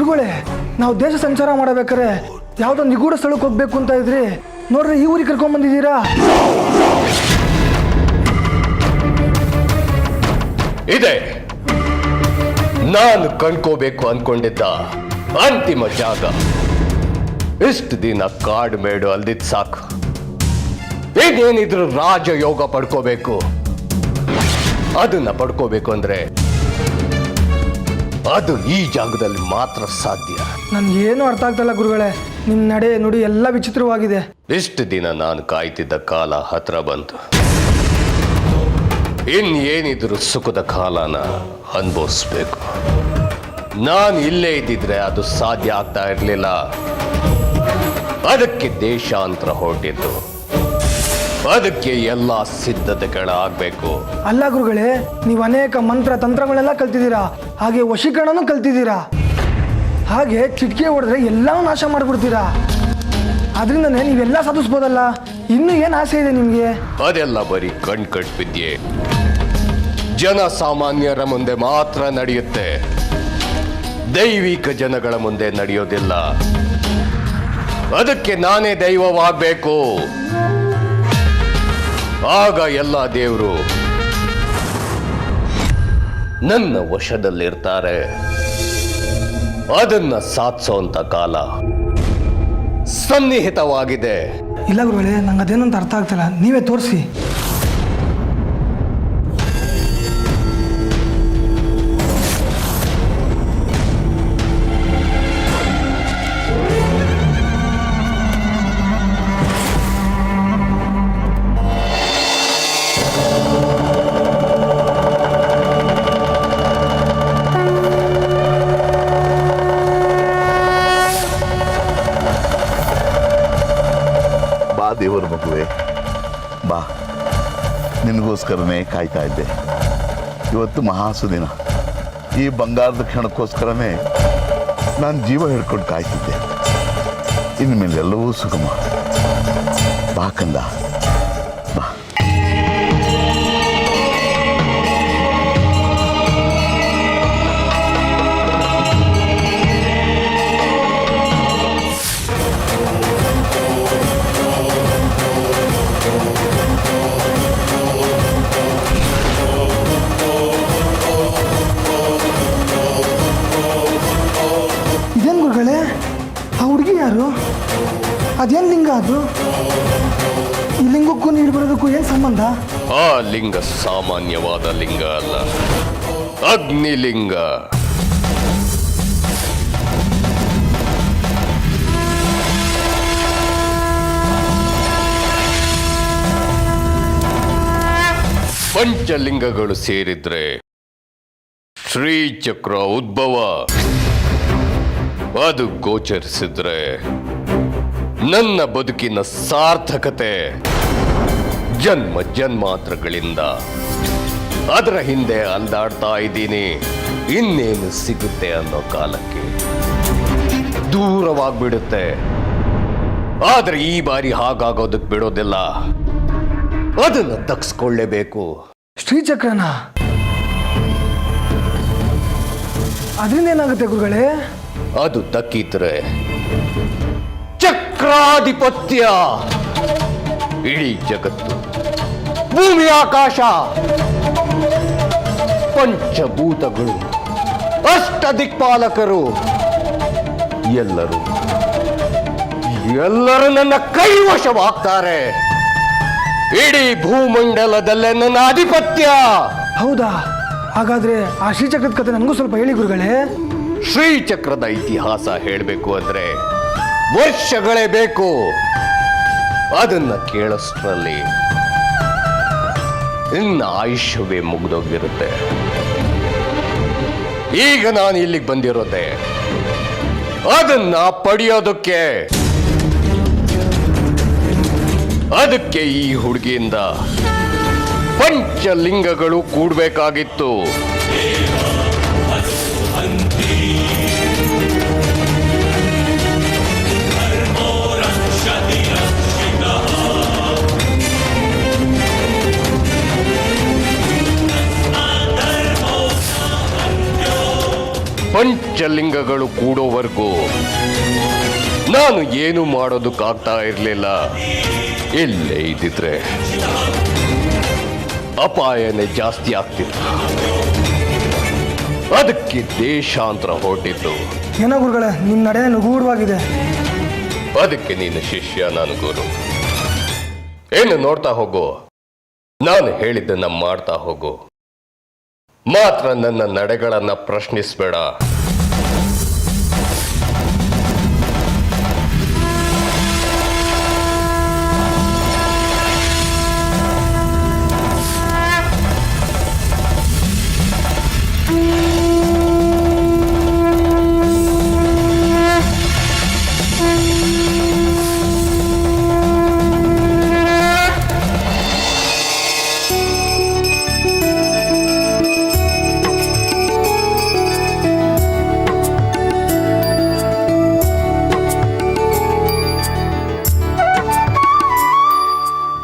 ಗುರುಗಳೇ, ನಾವು ದೇಶ ಸಂಚಾರ ಮಾಡಬೇಕಾರೆ ಯಾವುದೋ ನಿಗೂಢ ಸ್ಥಳಕ್ಕೆ ಹೋಗ್ಬೇಕು ಅಂತ ಇದ್ರಿ, ನೋಡ್ರಿ ಈ ಊರಿಗೆ ಕರ್ಕೊಂಡ್ ಬಂದಿದ್ದೀರಾ. ಇದೆ ನಾನು ಕಣ್ಕೋಬೇಕು ಅನ್ಕೊಂಡಿದ್ದ ಅಂತಿಮ ಜಾಗ. ಇಷ್ಟು ದಿನ ಕಾಡು ಮೇಡು ಅಲ್ದಿದ್ ಸಾಕು, ಈಗೇನಿದ್ರು ರಾಜಯೋಗ ಪಡ್ಕೋಬೇಕು. ಅದನ್ನ ಪಡ್ಕೋಬೇಕು ಅಂದ್ರೆ ಅದು ಈ ಜಾಗದಲ್ಲಿ ಮಾತ್ರ ಸಾಧ್ಯ. ನನ್ಗೇನು ಅರ್ಥ ಆಗ್ತಲ್ಲ ಗುರುಗಳೇ, ನಿಮ್ಮ ನಡೆ ನುಡಿ ಎಲ್ಲ ವಿಚಿತ್ರವಾಗಿದೆ. ಇಷ್ಟು ದಿನ ನಾನು ಕಾಯ್ತಿದ್ದ ಕಾಲ ಹತ್ರ ಬಂತು. ಇನ್ನೇನಿದ್ರು ಸುಖದ ಕಾಲನ ಅನುಭವಿಸ್ಬೇಕು. ನಾನು ಇಲ್ಲೇ ಇದ್ದಿದ್ರೆ ಅದು ಸಾಧ್ಯ ಆಗ್ತಾ ಇರಲಿಲ್ಲ. ಅದಕ್ಕೆ ದೇಶಾಂತರ ಹೊರಟಿದ್ದು, ಅದಕ್ಕೆ ಎಲ್ಲ ಸಿದ್ಧತೆಗಳಾಗಬೇಕು. ಅಲ್ಲ ಗುರುಗಳೇ, ನೀವು ಅನೇಕ ಮಂತ್ರ ತಂತ್ರಗಳೆಲ್ಲ ಕಲ್ತಿದ್ದೀರಾ, ಹಾಗೆ ವಶೀಕರಣನೂ ಕಲ್ತಿದ್ದೀರಾ, ಹಾಗೆ ಚಿಟಿಕೆ ಹೊಡೆದ್ರೆ ಎಲ್ಲವೂ ನಾಶ ಮಾಡಿಬಿಡ್ತೀರಾ. ಅದರಿಂದನೇ ನೀವೆಲ್ಲ ಸಾಧಿಸ್ಬೋದಲ್ಲ. ಇನ್ನೂ ಏನು ಆಸೆ ಇದೆ ನಿಮಗೆ? ಅದೆಲ್ಲ ಬರೀ ಕಣ್ ವಿದ್ಯೆ, ಜನ ಸಾಮಾನ್ಯರ ಮುಂದೆ ಮಾತ್ರ ನಡೆಯುತ್ತೆ, ದೈವಿಕ ಜನಗಳ ಮುಂದೆ ನಡೆಯೋದಿಲ್ಲ. ಅದಕ್ಕೆ ನಾನೇ ದೈವವಾಗಬೇಕು. ಆಗ ಎಲ್ಲ ದೇವರು ನನ್ನ ವಶದಲ್ಲಿರ್ತಾರೆ. ಅದನ್ನ ಸಾಧಿಸೋಂತ ಕಾಲ ಸನ್ನಿಹಿತವಾಗಿದೆ. ಇಲ್ಲ ಗುರುಗಳೇ, ನಂಗೆ ಅದೇನು ಅಂತ ಅರ್ಥ ಆಗ್ತಿಲ್ಲ, ನೀವೇ ತೋರಿಸಿ. ದೇವರ ಮಗುವೆ ಬಾ, ನಿನಗೋಸ್ಕರನೇ ಕಾಯ್ತಾ ಇದ್ದೆ. ಇವತ್ತು ಮಹಾಸುದಿನ. ಈ ಬಂಗಾರದ ಕ್ಷಣಕ್ಕೋಸ್ಕರನೇ ನಾನು ಜೀವ ಹಿಡ್ಕೊಂಡು ಕಾಯ್ತಿದ್ದೆ. ಇನ್ಮೇಲೆ ಎಲ್ಲವೂ ಸುಗಮ. ಬಾ ಕಂದ, ಬಾ. ಯಾರು? ಅದೇನು ಲಿಂಗ ಅದು? ಈ ಲಿಂಗಕ್ಕೂ ನೀರು ಬರೋದಕ್ಕೂ ಏನು ಸಂಬಂಧ? ಆ ಲಿಂಗ ಸಾಮಾನ್ಯವಾದ ಲಿಂಗ ಅಲ್ಲ, ಅಗ್ನಿಲಿಂಗ. ಪಂಚಲಿಂಗಗಳು ಸೇರಿದ್ರೆ ಶ್ರೀಚಕ್ರ ಉದ್ಭವ. ಅದು ಗೋಚರಿಸಿದ್ರೆ ನನ್ನ ಬದುಕಿನ ಸಾರ್ಥಕತೆ. ಜನ್ಮ ಜನ್ಮಾಂತರಗಳಿಂದ ಅದರ ಹಿಂದೆ ಅಲ್ದಾಡ್ತಾ ಇದ್ದೀನಿ. ಇನ್ನೇನು ಸಿಗುತ್ತೆ ಅನ್ನೋ ಕಾಲಕ್ಕೆ ದೂರವಾಗ್ಬಿಡುತ್ತೆ. ಆದ್ರೆ ಈ ಬಾರಿ ಹಾಗಾಗೋದಕ್ಕೆ ಬಿಡೋದಿಲ್ಲ. ಅದನ್ನು ದಕ್ಸ್ಕೊಳ್ಳೇಬೇಕು. ಶ್ರೀಚಕ್ರನ ಅದರಿಂದ ಏನಾಗುತ್ತೆ ಗುರುಗಳೇ? ಅದು ದಕ್ಕಿದ್ರೆ ಚಕ್ರಾಧಿಪತ್ಯ. ಇಡೀ ಜಗತ್ತು, ಭೂಮಿ ಆಕಾಶ, ಪಂಚಭೂತಗಳು, ಅಷ್ಟ ದಿಕ್ಪಾಲಕರು ಎಲ್ಲರೂ ನನ್ನ ಕೈವಶವಾಗ್ತಾರೆ. ಇಡೀ ಭೂಮಂಡಲದಲ್ಲೇ ನನ್ನ ಆಧಿಪತ್ಯ. ಹೌದಾ? ಹಾಗಾದ್ರೆ ಆ ಶ್ರೀಚಕ್ರದ ಕಥೆ ನಮಗೂ ಸ್ವಲ್ಪ ಹೇಳಿ ಗುರುಗಳೇ. ಶ್ರೀಚಕ್ರದ ಇತಿಹಾಸ ಹೇಳಬೇಕು ಅಂದ್ರೆ ವರ್ಷಗಳೇ ಬೇಕು. ಅದನ್ನ ಕೇಳಷ್ಟರಲ್ಲಿ ಇನ್ನ ಆಯುಷ್ಯವೇ ಮುಗಿದೋಗಿರುತ್ತೆ. ಈಗ ನಾನು ಇಲ್ಲಿಗೆ ಬಂದಿರೋದೆ ಅದನ್ನ ಪಡೆಯೋದಕ್ಕೆ. ಅದಕ್ಕೆ ಈ ಹುಡುಗಿಯಿಂದ ಪಂಚಲಿಂಗಗಳು ಕೂಡಬೇಕಾಗಿತ್ತು. ಪಂಚಲಿಂಗಗಳು ಕೂಡೋವರೆಗೂ ನಾನು ಏನು ಮಾಡೋದಕ್ಕಾಗ್ತಾ ಇರಲಿಲ್ಲ. ಇಲ್ಲೇ ಇದ್ದಿದ್ರೆ ಅಪಾಯನೇ ಜಾಸ್ತಿ ಆಗ್ತಿತ್ತು. ಅದಕ್ಕೆ ದೇಶಾಂತರ ಹೊರಟಿದ್ದು. ಏನೋ ಗುರುಗಳೇ, ನಿಮ್ಮ ನಡೆ ನಿಗೂಢವಾಗಿದೆ. ಅದಕ್ಕೆ ನೀನು ಶಿಷ್ಯ, ನಾನು ಗುರು. ಏನು ನೋಡ್ತಾ ಹೋಗು, ನಾನು ಹೇಳಿದ್ದನ್ನ ಮಾಡ್ತಾ ಹೋಗು. ಮಾತ್ರ ನನ್ನ ನಡೆಗಳನ್ನ ಪ್ರಶ್ನಿಸಬೇಡ.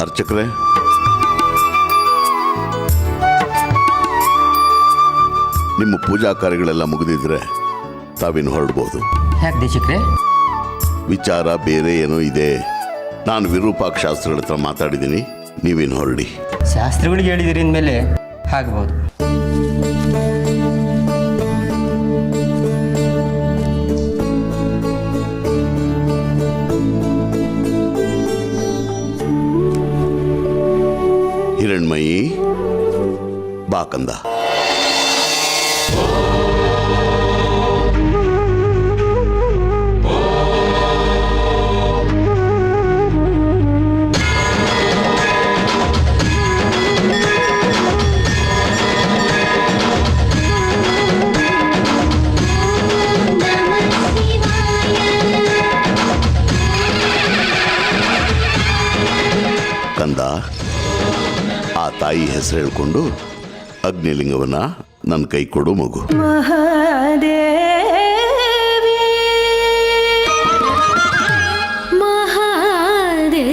ಅರ್ಚಕ್ರೆ, ನಿಮ್ಮ ಪೂಜಾ ಕಾರ್ಯಗಳೆಲ್ಲ ಮುಗಿದಿದ್ರೆ ತಾವಿನ್ನು ಹೊರಡ್ಬೋದು. ಯಾಕೆ ದೇಶಕ್ರೆ? ವಿಚಾರ ಬೇರೆ ಏನೋ ಇದೆ. ನಾನು ವಿರೂಪಾಕ್ಷ ಶಾಸ್ತ್ರಿಗಳ ಹತ್ರ ಮಾತಾಡಿದ್ದೀನಿ, ನೀವೇನು ಹೊರಡಿ. ಶಾಸ್ತ್ರಿಗಳಿಗೆ ಹೇಳಿದಿರಿ ಅಂದಮೇಲೆ ಆಗ್ಬೋದು. ಹಿರಣ್ಮಯಿ, ಬಾ ಕಂದ. ಕಂದ, ಆ ತಾಯಿ ಹೆಸರು ಹೇಳ್ಕೊಂಡು ಅಗ್ನಿಲಿಂಗವನ್ನ ನನ್ನ ಕೈ ಕೊಡು ಮಗು. ಮಹಾದೇವಿ ಮಹಾದೇವಿ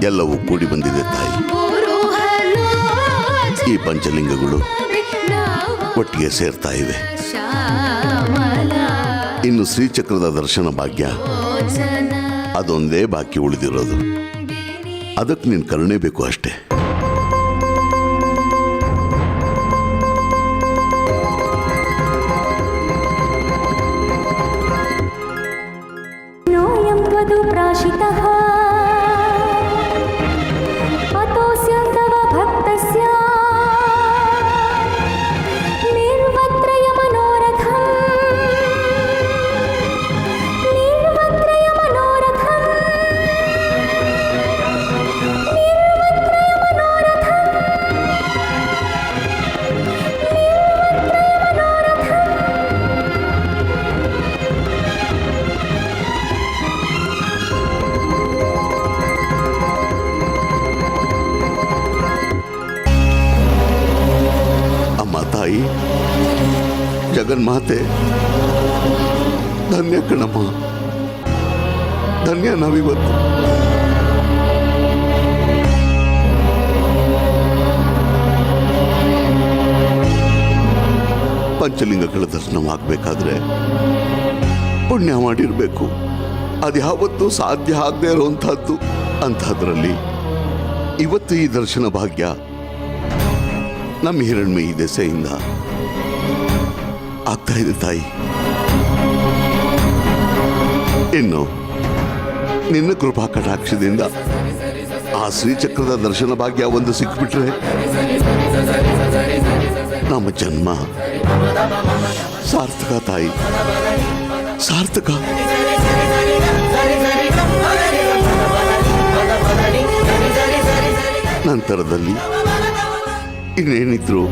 ಎಲ್ಲವೂ ಕೂಡಿ ಬಂದಿದೆ ತಾಯಿ. ಈ ಪಂಚಲಿಂಗಗಳು ಒಟ್ಟಿಗೆ ಸೇರ್ತಾ ಇವೆ. ಇನ್ನು ಶ್ರೀಚಕ್ರದ ದರ್ಶನ ಭಾಗ್ಯ ಅದೊಂದೇ ಬಾಕಿ ಉಳಿದಿರೋದು. ಅದಕ್ಕೆ ನೀನು ಕರುಣೆ ಬೇಕು ಅಷ್ಟೇ. ಪ್ರಾಶಿತಃ ಅತೋಸ್ಯ ತವ ಭಕ್ತಸ್ಯ ನಿರ್ವತ್ರಯ ಮನೋರಥಂ ನಿರ್ವತ್ರಯ ಮನೋರಥಂ ನಿರ್ವತ್ರಯ ಮನೋರಥಂ ತಾಯಿ ಜಗನ್ಮಾತೆ, ಧನ್ಯ ಕಣಮ್ಮ, ಧನ್ಯ ನಾವಿವತ್ತು. ಪಂಚಲಿಂಗಗಳ ದರ್ಶನವಾಗಬೇಕಾದ್ರೆ ಪುಣ್ಯ ಮಾಡಿರಬೇಕು. ಅದ್ಯಾವತ್ತೂ ಸಾಧ್ಯ ಆಗದೆ ಇರುವಂತಹದ್ದು. ಅಂಥದ್ರಲ್ಲಿ ಇವತ್ತು ಈ ದರ್ಶನ ಭಾಗ್ಯ ನಮ್ಮ ಹಿರಣ್ಮಯಿ ದೆಸೆಯಿಂದ ಆಗ್ತಾ ಇದೆ ತಾಯಿ. ಇನ್ನು ನಿನ್ನ ಕೃಪಾ ಕಟಾಕ್ಷದಿಂದ ಆ ಶ್ರೀಚಕ್ರದ ದರ್ಶನ ಭಾಗ್ಯ ಒಂದು ಸಿಕ್ಬಿಟ್ರೆ ನಮ್ಮ ಜನ್ಮ ಸಾರ್ಥಕ ತಾಯಿ, ಸಾರ್ಥಕ. ನಂತರದಲ್ಲಿ ಇನ್ನೇನಿದ್ರು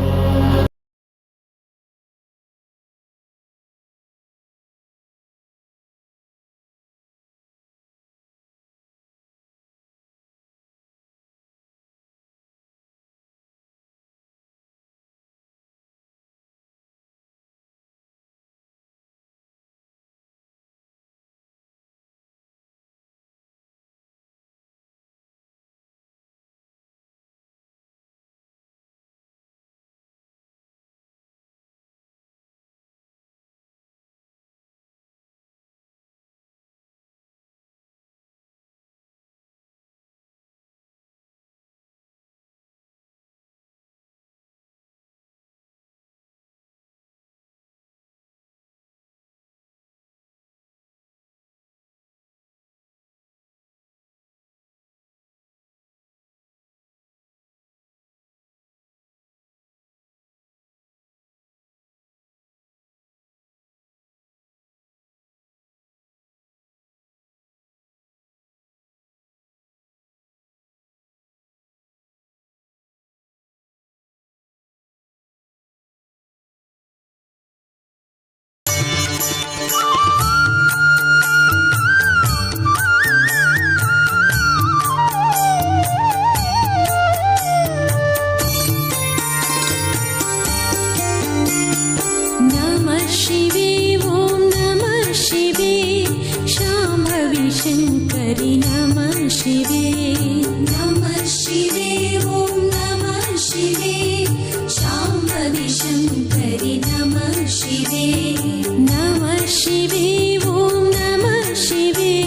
शङ्करि नमः शिवे नमः शिवे ॐ नमः शिवे शाम्भवी शङ्करि नमः शिवे नमः शिवे ॐ नमः शिवे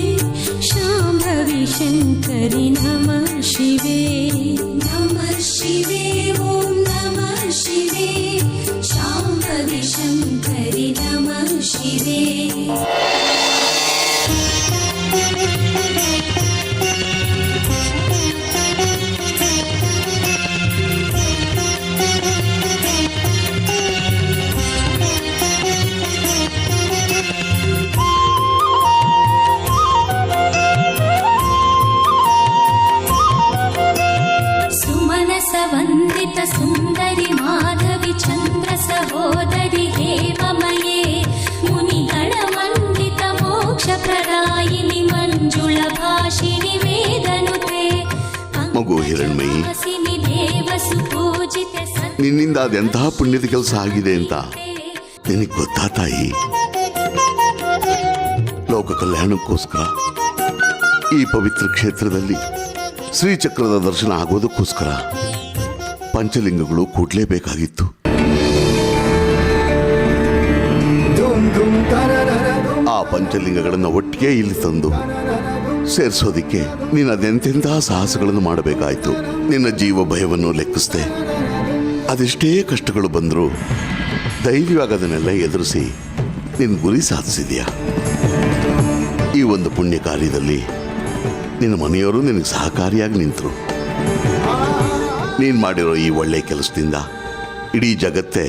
शाम्भवी शङ्करि नमः शिवे नमः शिवे ॐ नमः शिवे शाम्भवी शङ्करि नमः शिवे वन्दित सुन्दरि माधवी चन्द्र सहोदरि हेममये मुनिगण वन्दित मोक्ष प्रदायिनि मंजुळ भाषिणि वेदनुते ಮಗು ಹಿರಣ್ಮಯಿ, ದೇವಸುಪೂಜಿತ ನಿನ್ನಿಂದ ಅದೆಂತಹ ಪುಣ್ಯದ ಕೆಲಸ ಆಗಿದೆ ಅಂತ ನಿನಗೆ ಗೊತ್ತಾ ತಾಯಿ? ಲೋಕ ಕಲ್ಯಾಣಕ್ಕೋಸ್ಕರ ಈ ಪವಿತ್ರ ಕ್ಷೇತ್ರದಲ್ಲಿ ಶ್ರೀಚಕ್ರದ ದರ್ಶನ ಆಗೋದಕ್ಕೋಸ್ಕರ ಪಂಚಲಿಂಗಗಳು ಕೂಡ್ಲೇಬೇಕಾಗಿತ್ತು. ಆ ಪಂಚಲಿಂಗಗಳನ್ನು ಒಟ್ಟಿಗೆ ಇಲ್ಲಿ ತಂದು ಸೇರಿಸೋದಿಕ್ಕೆ ನೀನು ಅದೆಂತೆಂತಹ ಸಾಹಸಗಳನ್ನು ಮಾಡಬೇಕಾಯ್ತು. ನಿನ್ನ ಜೀವ ಭಯವನ್ನು ಲೆಕ್ಕಿಸ್ದೆ. ಅದೆಷ್ಟೇ ಕಷ್ಟಗಳು ಬಂದರೂ ಧೈರ್ಯವಾಗಿ ಅದನ್ನೆಲ್ಲ ಎದುರಿಸಿ ನಿನ್ನ ಗುರಿ ಸಾಧಿಸಿದೆಯಾ. ಈ ಒಂದು ಪುಣ್ಯ ಕಾರ್ಯದಲ್ಲಿ ನಿನ್ನ ಮನೆಯವರು ನಿನಗೆ ಸಹಕಾರಿಯಾಗಿ ನಿಂತರು. ನೀನು ಮಾಡಿರೋ ಈ ಒಳ್ಳೆಯ ಕೆಲಸದಿಂದ ಇಡೀ ಜಗತ್ತೇ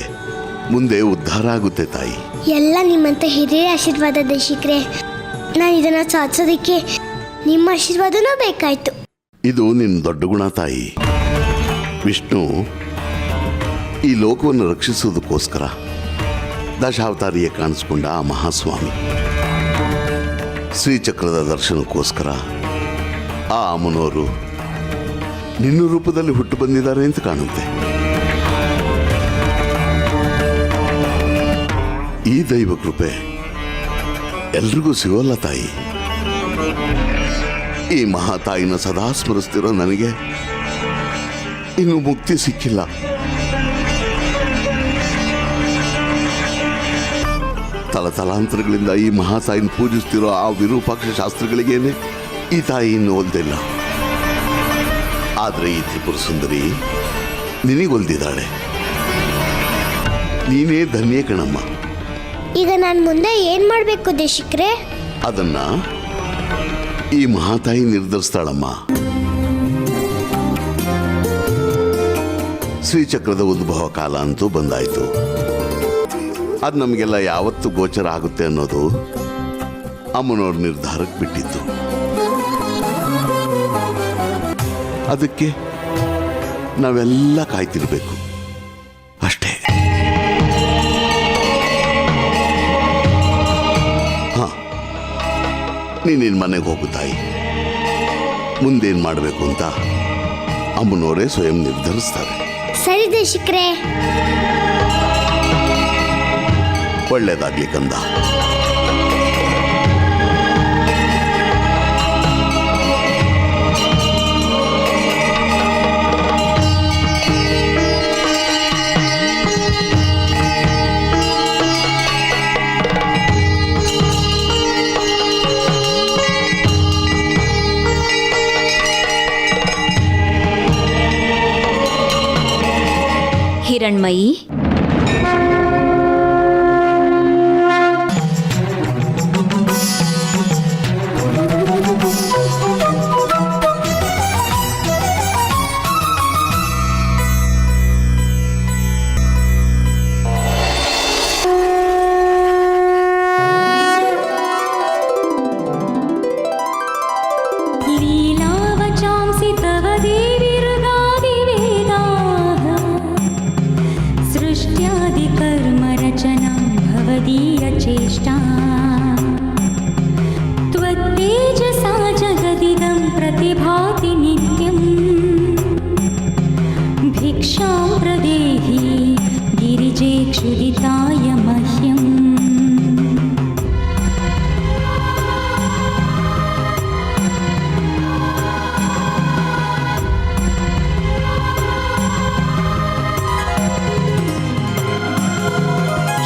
ಮುಂದೆ ಉದ್ಧಾರ ಆಗುತ್ತೆ ತಾಯಿ. ಎಲ್ಲ ನಿಮ್ಮಂತ ಹಿರಿಯ ಆಶೀರ್ವಾದ ದೇಶಿಕ್ರೆ. ನಾನು ಇದನ್ನು ಸಾಧಿಸೋದಕ್ಕೆ ನಿಮ್ಮ ಆಶೀರ್ವಾದನೂ ಬೇಕಾಯ್ತು. ಇದು ನಿನ್ನ ದೊಡ್ಡ ಗುಣ ತಾಯಿ. ವಿಷ್ಣು ಈ ಲೋಕವನ್ನು ರಕ್ಷಿಸುವುದಕ್ಕೋಸ್ಕರ ದಶಾವತಾರಿಯೇ ಕಾಣಿಸ್ಕೊಂಡ ಆ ಮಹಾಸ್ವಾಮಿ ಶ್ರೀಚಕ್ರದ ದರ್ಶನಕ್ಕೋಸ್ಕರ ಆ ಅಮ್ಮನವರು ನಿನ್ನ ರೂಪದಲ್ಲಿ ಹುಟ್ಟು ಬಂದಿದ್ದಾರೆ ಅಂತ ಕಾಣುತ್ತೆ. ಈ ದೈವ ಕೃಪೆ ಎಲ್ರಿಗೂ ಸಿಗೋಲ್ಲ ತಾಯಿ. ಈ ಮಹಾತಾಯಿನ ಸದಾ ಸ್ಮರಿಸ್ತಿರೋ ನನಗೆ ಇನ್ನು ಮುಕ್ತಿ ಸಿಕ್ಕಿಲ್ಲ. ತಲತಲಾಂತರಗಳಿಂದ ಈ ಮಹಾತಾಯಿನ ಪೂಜಿಸ್ತಿರೋ ಆ ವಿರೂಪಾಕ್ಷ ಶಾಸ್ತ್ರಗಳಿಗೇನೆ ಈ ತಾಯಿ ಇನ್ನು ಒಲ್ದಿಲ್ಲ. ಆದರೆ ಈ ತ್ರಿಪುರ ಸುಂದರಿ ನಿನಗೊಲ್ದಿದ್ದಾಳೆ. ನೀನೇ ಧನ್ಯ ಕಣಮ್ಮ. ಈಗ ನಾನು ಮುಂದೆ ಏನ್ ಮಾಡ್ಬೇಕು ದೇಶಿಕ್ರೆ? ಅದನ್ನ ಈ ಮಹಾತಾಯಿ ನಿರ್ಧರಿಸ್ತಾಳಮ್ಮ. ಶ್ರೀಚಕ್ರದ ಉದ್ಭವ ಕಾಲ ಅಂತೂ ಬಂದಾಯ್ತು. ಅದು ನಮಗೆಲ್ಲ ಯಾವತ್ತು ಗೋಚರ ಆಗುತ್ತೆ ಅನ್ನೋದು ಅಮ್ಮನವ್ರ ನಿರ್ಧಾರಕ್ಕೆ ಬಿಟ್ಟಿತ್ತು. ಅದಕ್ಕೆ ನಾವೆಲ್ಲ ಕಾಯ್ತಿರ್ಬೇಕು ಅಷ್ಟೇ. ಹಾ, ನೀನಿನ್ ಮನೆಗೆ ಹೋಗು ತಾಯಿ. ಮುಂದೇನು ಮಾಡಬೇಕು ಅಂತ ಅಮ್ಮನವರೇ ಸ್ವಯಂ ನಿರ್ಧರಿಸ್ತಾರೆ. ಸರಿ ದೇಶಿಕ್ರೆ. ಒಳ್ಳೇದಾಗ್ಲಿ ಕಂದ. ಹಿರಣ್ಮಯಿ, लीलावचांसि तव देवि हृदादिवेदाः सृष्ट्यादिकर्मरचना भवदीयचेष्टा त्वत्तेजसा जगदिदं प्रतिभाति नित्यम् भिक्षां प्रदेहि गिरिजे क्षुदिताय मह्यम्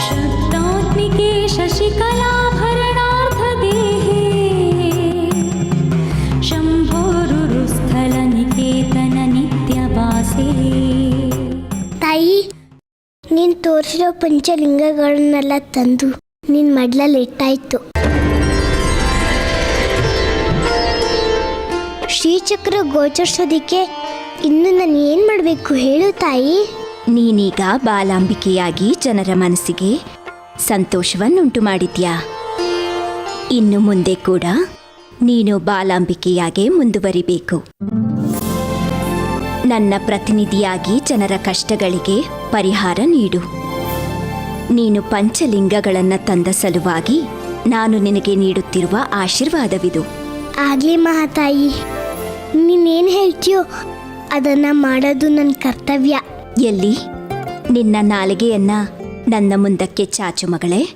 शब्दात्मिके शशिकलाभरणार्धदेहे शम्भोरुरुस्थलनिकेतन नित्यवासे. ತಾಯಿ, ನೀನು ತೋರಿಸಿರೋ ಪಂಚಲಿಂಗಗಳನ್ನೆಲ್ಲ ತಂದು ನಿನ್ನ ಮಡ್ಲಲ್ಲಿ ಇಟ್ಟಾಯ್ತು. ಶ್ರೀಚಕ್ರ ಗೋಚರಿಸೋದಿಕ್ಕೆ ಇನ್ನು ನಾನು ಏನು ಮಾಡಬೇಕು ಹೇಳು ತಾಯಿ. ನೀನೀಗ ಬಾಲಾಂಬಿಕೆಯಾಗಿ ಜನರ ಮನಸ್ಸಿಗೆ ಸಂತೋಷವನ್ನುಂಟು ಮಾಡಿದ್ಯಾ. ಇನ್ನು ಮುಂದೆ ಕೂಡ ನೀನು ಬಾಲಾಂಬಿಕೆಯಾಗೆ ಮುಂದುವರಿಬೇಕು. ನನ್ನ ಪ್ರತಿನಿಧಿಯಾಗಿ ಜನರ ಕಷ್ಟಗಳಿಗೆ ಪರಿಹಾರ ನೀಡು. ನೀನು ಪಂಚಲಿಂಗಗಳನ್ನು ತಂದ ಸಲುವಾಗಿ ನಾನು ನಿನಗೆ ನೀಡುತ್ತಿರುವ ಆಶೀರ್ವಾದವಿದು. ಆಗಲಿ ಮಹಾತಾಯಿ, ನೀನೇನು ಹೇಳ್ತೀಯೋ ಅದನ್ನು ಮಾಡೋದು ನನ್ನ ಕರ್ತವ್ಯ. ಎಲ್ಲಿ ನಿನ್ನ ನಾಲಿಗೆಯನ್ನ ನನ್ನ ಮುಂದಕ್ಕೆ ಚಾಚು ಮಗಳೇ.